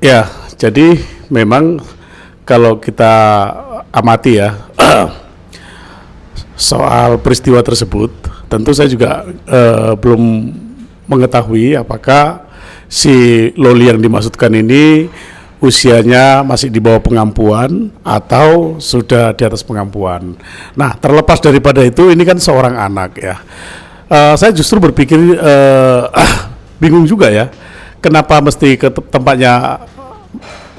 Ya, jadi memang kalau kita amati ya soal peristiwa tersebut, tentu saya juga belum mengetahui apakah si Loli yang dimaksudkan ini usianya masih di bawah pengampuan atau sudah di atas pengampuan. Nah, terlepas daripada itu, ini kan seorang anak ya. Saya justru berpikir bingung juga ya, kenapa mesti ke tempatnya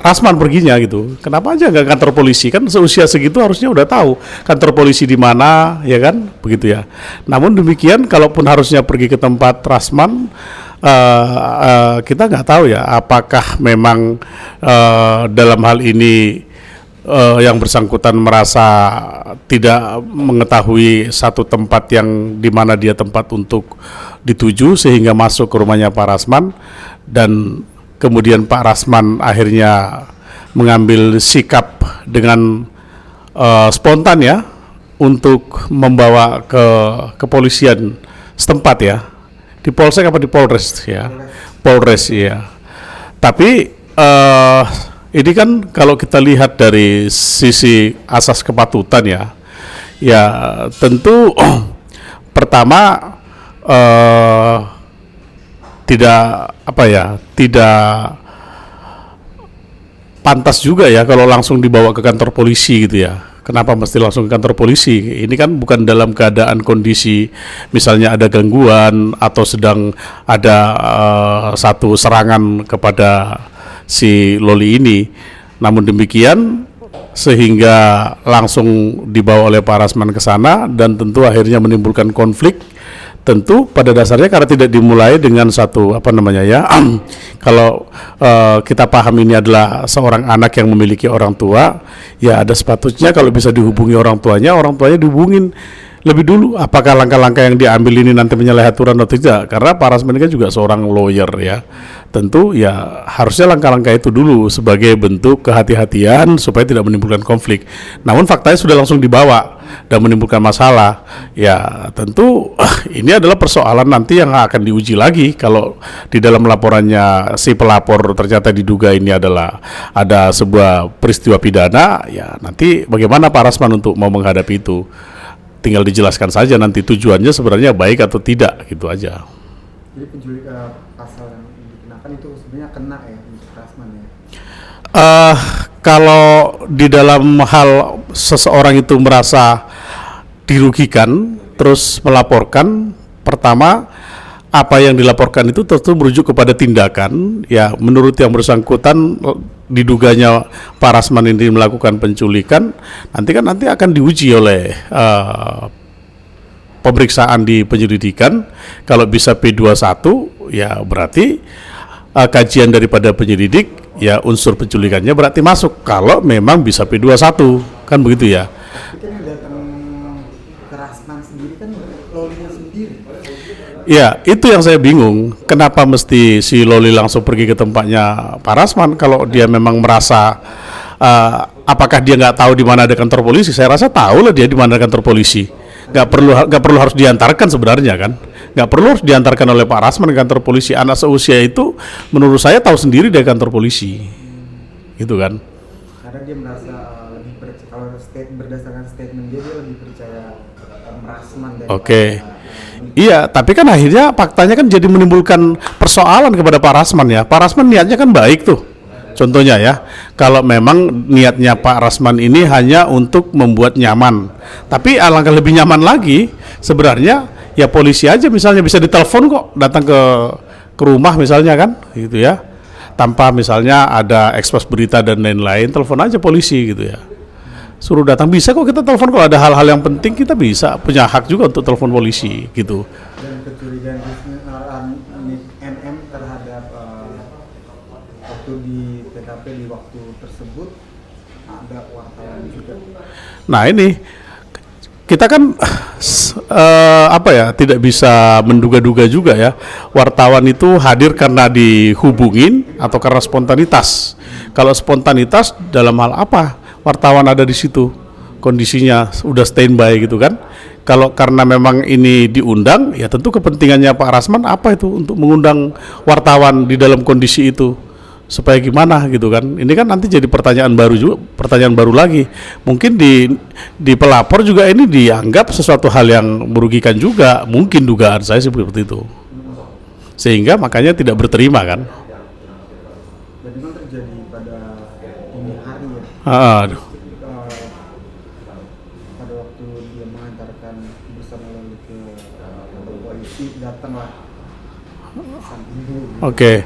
Rasman perginya gitu. Kenapa aja nggak kantor polisi? Kan seusia segitu harusnya udah tahu kantor polisi di mana, ya kan? Begitu ya. Namun demikian, kalaupun harusnya pergi ke tempat Rasman, kita nggak tahu ya, apakah memang dalam hal ini yang bersangkutan merasa tidak mengetahui satu tempat yang di mana dia tempat untuk dituju sehingga masuk ke rumahnya Pak Rasman, dan kemudian Pak Rasman akhirnya mengambil sikap dengan spontan ya untuk membawa ke kepolisian setempat ya, di Polsek apa di Polres ya, Polres ya. Tapi ini kan kalau kita lihat dari sisi asas kepatutan ya, ya tentu pertama tidak pantas juga ya kalau langsung dibawa ke kantor polisi gitu ya. Kenapa mesti langsung ke kantor polisi? Ini kan bukan dalam keadaan kondisi misalnya ada gangguan atau sedang ada satu serangan kepada si Loli ini. Namun demikian sehingga langsung dibawa oleh Pak Rasman ke sana, dan tentu akhirnya menimbulkan konflik. Tentu pada dasarnya karena tidak dimulai dengan satu kalau kita paham ini adalah seorang anak yang memiliki orang tua, ya ada sepatutnya kalau bisa dihubungi orang tuanya dihubungin lebih dulu. Apakah langkah-langkah yang diambil ini nanti menyalahi aturan atau tidak? Karena Pak Rasman kan juga seorang lawyer ya. Tentu ya harusnya langkah-langkah itu dulu sebagai bentuk kehati-hatian supaya tidak menimbulkan konflik. Namun faktanya sudah langsung dibawa dan menimbulkan masalah. Ya tentu ini adalah persoalan nanti yang akan diuji lagi kalau di dalam laporannya si pelapor ternyata diduga ini adalah ada sebuah peristiwa pidana. Ya nanti bagaimana Pak Rasman untuk mau menghadapi itu? Tinggal dijelaskan saja nanti tujuannya sebenarnya baik atau tidak, gitu aja. Jadi pasal yang dikenakan itu sebenarnya kena ya untuk Rasman ya? Kalau di dalam hal seseorang itu merasa dirugikan terus melaporkan, pertama apa yang dilaporkan itu tentu merujuk kepada tindakan ya, menurut yang bersangkutan diduganya Pak Rasman ini melakukan penculikan, nanti akan diuji oleh pemeriksaan di penyelidikan. Kalau bisa P21 ya berarti kajian daripada penyelidik ya unsur penculikannya berarti masuk, kalau memang bisa P21 kan begitu ya. Tapi kan yang datang ke Rasman sendiri kan Lolinya sendiri. Ya, itu yang saya bingung. Kenapa mesti si Loli langsung pergi ke tempatnya Pak Rasman kalau dia memang merasa apakah dia nggak tahu di mana ada kantor polisi? Saya rasa tahu lah dia di mana ada kantor polisi. Nggak perlu harus diantarkan sebenarnya kan? Nggak perlu harus diantarkan oleh Pak Rasman ke kantor polisi. Anak seusia itu menurut saya tahu sendiri dari kantor polisi, gitu kan? Karena dia merasa lebih percaya, kalau berdasarkan statement dia lebih percaya Rasman daripada. Oke. Iya, tapi kan akhirnya faktanya kan jadi menimbulkan persoalan kepada Pak Rasman ya. Pak Rasman niatnya kan baik tuh. Contohnya ya, kalau memang niatnya Pak Rasman ini hanya untuk membuat nyaman, tapi alangkah lebih nyaman lagi sebenarnya ya polisi aja misalnya bisa ditelepon kok datang ke rumah misalnya kan, gitu ya. Tanpa misalnya ada ekspos berita dan lain-lain, telepon aja polisi gitu ya. Suruh datang bisa kok, kita telepon kalau ada hal-hal yang penting, kita bisa punya hak juga untuk telepon polisi gitu. Dan kecurigaan NM terhadap waktu di TKP di waktu tersebut ada wartawan juga. Nah ini kita kan tidak bisa menduga-duga juga ya, wartawan itu hadir karena dihubungin atau karena spontanitas. Kalau spontanitas dalam hal apa wartawan ada di situ, kondisinya udah standby gitu kan. Kalau karena memang ini diundang, ya tentu kepentingannya Pak Rasman apa itu untuk mengundang wartawan di dalam kondisi itu supaya gimana gitu kan. Ini kan nanti jadi pertanyaan baru juga, pertanyaan baru lagi. Mungkin di pelapor juga ini dianggap sesuatu hal yang merugikan juga, mungkin dugaan saya seperti itu. Sehingga makanya tidak berterima kan. Dan memang terjadi pada ini hari ya. Aduh. Pada waktu dia mengantarkan bersama lalu ke kantor polisi, datanglah sang ibu. Oke.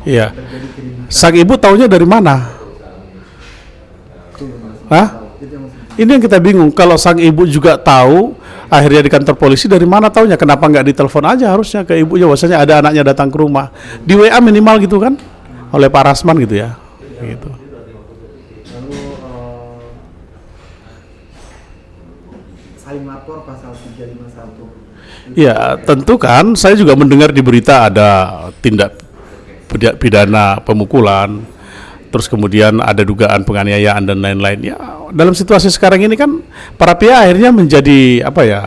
Iya. Terjadi keributan. Sang ibu taunya dari mana? Itu yang masih Hah? tahu. Itu yang masih Ini yang kita bingung. Kalau sang ibu juga tahu, akhirnya di kantor polisi dari mana taunya? Kenapa nggak ditelepon aja harusnya ke ibunya? Bahwasanya ada anaknya datang ke rumah. Di WA minimal gitu kan? Oleh Pak Rasman gitu ya. Gitu. lalu saling lapor pasal 351. Ya, tentu kan. Saya juga mendengar di berita ada tindak pidana pemukulan, terus kemudian ada dugaan penganiayaan dan lain-lain. Ya, dalam situasi sekarang ini kan para pihak akhirnya menjadi apa ya?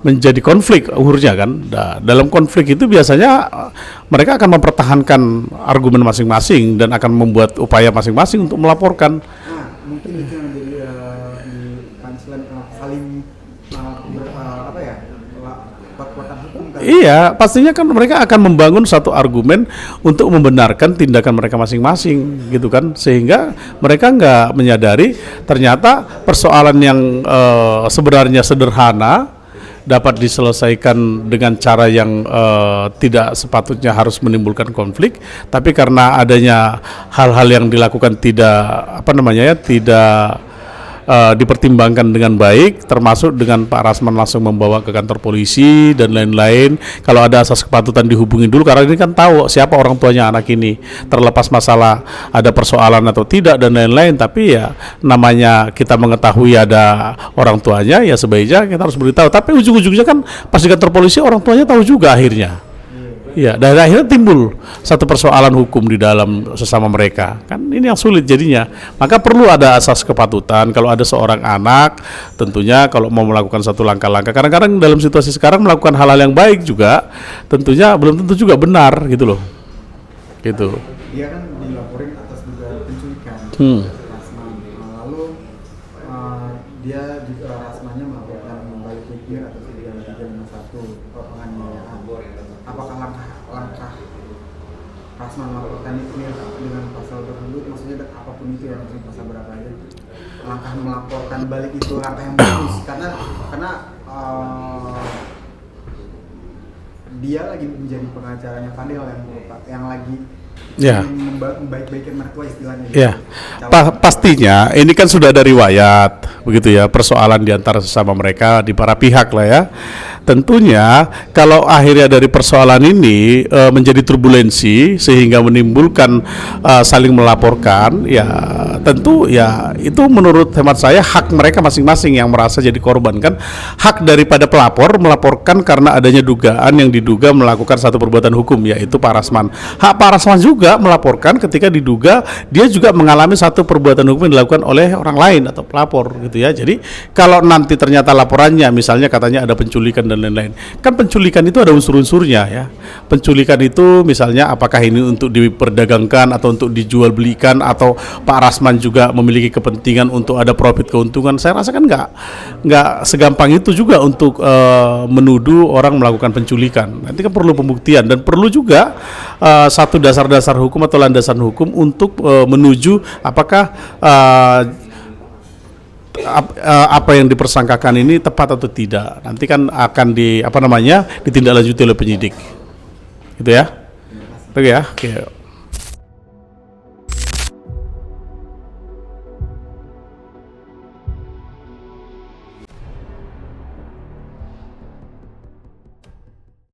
Menjadi konflik uhurnya kan. Dalam konflik itu biasanya mereka akan mempertahankan argumen masing-masing dan akan membuat upaya masing-masing untuk melaporkan. Nah, mungkin itu yang menjadi di punchline saling apa ya? Kuat-kuatan hukum kan. Iya, pastinya kan mereka akan membangun satu argumen untuk membenarkan tindakan mereka masing-masing, gitu kan, sehingga mereka nggak menyadari ternyata persoalan yang sebenarnya sederhana dapat diselesaikan dengan cara yang tidak sepatutnya harus menimbulkan konflik, tapi karena adanya hal-hal yang dilakukan tidak tidak dipertimbangkan dengan baik, termasuk dengan Pak Rasman langsung membawa ke kantor polisi dan lain-lain. Kalau ada asas kepatutan dihubungi dulu, karena ini kan tahu siapa orang tuanya anak ini, terlepas masalah ada persoalan atau tidak dan lain-lain. Tapi ya namanya kita mengetahui ada orang tuanya, ya sebaiknya kita harus beritahu. Tapi ujung-ujungnya kan pas di kantor polisi orang tuanya tahu juga akhirnya. Ya, dan akhirnya timbul satu persoalan hukum di dalam sesama mereka. Kan ini yang sulit jadinya. Maka perlu ada asas kepatutan. Kalau ada seorang anak, tentunya kalau mau melakukan satu langkah-langkah, kadang-kadang dalam situasi sekarang melakukan hal-hal yang baik juga, tentunya belum tentu juga benar gitu loh. Gitu. Dia kan dilaporin atas dugaan penculikan. Rasman. Lalu dia juga Rasmannya melakukan balik pikir atas dugaan 351 penganiayaan. Apakah langkah Rasman melaporkan itu dengan pasal tersebut, maksudnya apapun itu ya, maksudnya pasal berapa aja, langkah melaporkan balik itu langkah yang bagus karena dia lagi menjadi pengacaranya Fadil yang lagi membaik-baikin mertua istilahnya. Ya, pastinya ini kan sudah ada riwayat begitu ya, persoalan di antara sesama mereka di para pihak lah ya. Tentunya kalau akhirnya dari persoalan ini menjadi turbulensi sehingga menimbulkan saling melaporkan, ya tentu ya itu menurut hemat saya hak mereka masing-masing yang merasa jadi korban kan. Hak daripada pelapor melaporkan karena adanya dugaan yang diduga melakukan satu perbuatan hukum, yaitu Pak Rasman. Hak Pak Rasman juga melaporkan ketika diduga dia juga mengalami satu perbuatan hukum yang dilakukan oleh orang lain atau pelapor gitu ya. Jadi kalau nanti ternyata laporannya misalnya katanya ada penculikan dan lain-lain, kan penculikan itu ada unsur-unsurnya ya. Penculikan itu misalnya apakah ini untuk diperdagangkan atau untuk dijual belikan, atau Pak Rasman juga memiliki kepentingan untuk ada profit keuntungan. Saya rasa kan nggak segampang itu juga untuk menuduh orang melakukan penculikan. Nanti kan perlu pembuktian dan perlu juga satu dasar-dasar hukum atau landasan hukum untuk menuju apakah apa yang dipersangkakan ini tepat atau tidak. Nanti kan akan ditindaklanjuti oleh penyidik. Gitu ya. Oke ya. Oke.